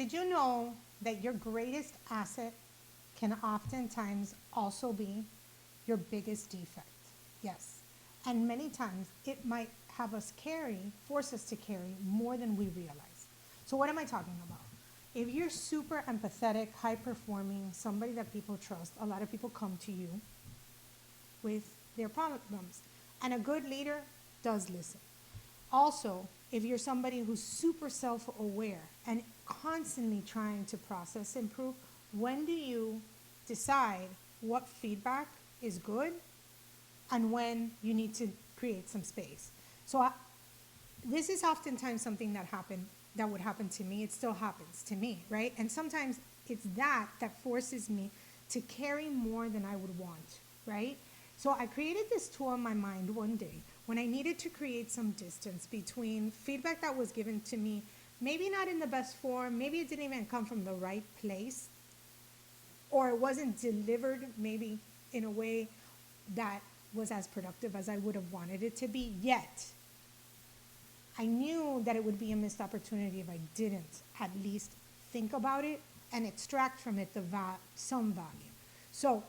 Did you know that your greatest asset can oftentimes also be your biggest defect? Yes. And many times it might have us force us to carry more than we realize. So, what am I talking about? If you're super empathetic, high performing, somebody that people trust, a lot of people come to you with their problems. And a good leader does listen. Also, if you're somebody who's super self aware and constantly trying to process, improve, when do you decide what feedback is good and when you need to create some space? This is oftentimes something that would happen to me. It still happens to me, right? And sometimes it's that forces me to carry more than I would want, right? So I created this tool in my mind one day when I needed to create some distance between feedback that was given to me, maybe not in the best form, maybe it didn't even come from the right place, or it wasn't delivered maybe in a way that was as productive as I would have wanted it to be, yet I knew that it would be a missed opportunity if I didn't at least think about it and extract from it some value. So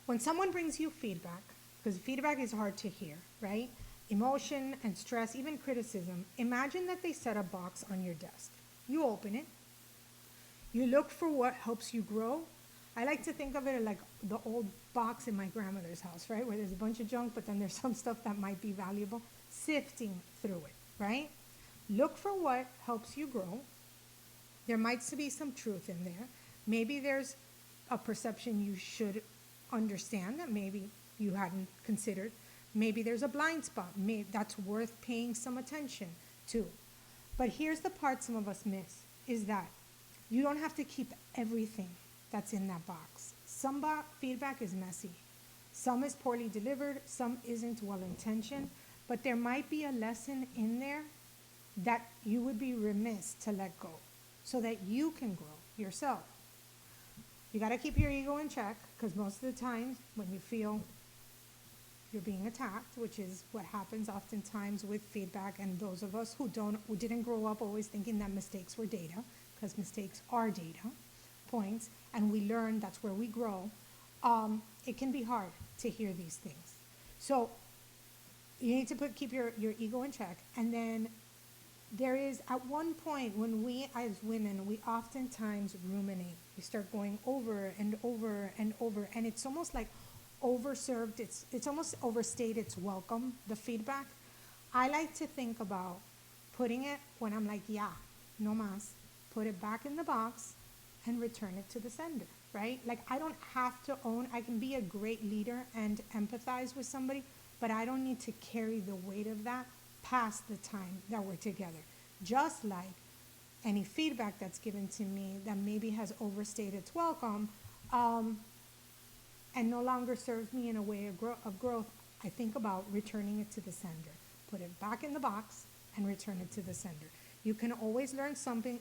when someone brings you feedback, because feedback is hard to hear, right? Emotion and stress, even criticism, imagine that they set a box on your desk. You open it, you look for what helps you grow. I like to think of it like the old box in my grandmother's house, right? Where there's a bunch of junk, but then there's some stuff that might be valuable. Sifting through it, right? Look for what helps you grow. There might be some truth in there. Maybe there's a perception you should understand that maybe you hadn't considered. Maybe there's a blind spot. Maybe that's worth paying some attention to. But here's the part some of us miss, is that you don't have to keep everything that's in that box. Some feedback is messy. Some is poorly delivered. Some isn't well-intentioned. But there might be a lesson in there that you would be remiss to let go so that you can grow yourself. You got to keep your ego in check, because most of the time when you feel you're being attacked, which is what happens oftentimes with feedback, and those of us who didn't grow up always thinking that mistakes were data, because mistakes are data points, and we learn that's where we grow, it can be hard to hear these things. So you need to keep your ego in check. And then there is, at one point, when we as women, we oftentimes ruminate. We start going over and over and over, and it's almost like overserved. It's almost overstayed its welcome, the feedback. I like to think about putting it when I'm like, yeah, no mas, put it back in the box and return it to the sender, right? Like, I don't have to I can be a great leader and empathize with somebody, but I don't need to carry the weight of that past the time that we're together. Just like any feedback that's given to me that maybe has overstayed its welcome and no longer serves me in a way of growth, I think about returning it to the sender. Put it back in the box and return it to the sender. You can always learn something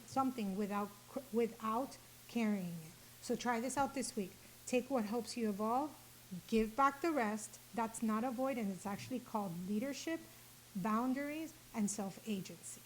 without carrying it. So try this out this week. Take what helps you evolve, give back the rest. That's not avoidance. It's actually called leadership, boundaries, and self-agency.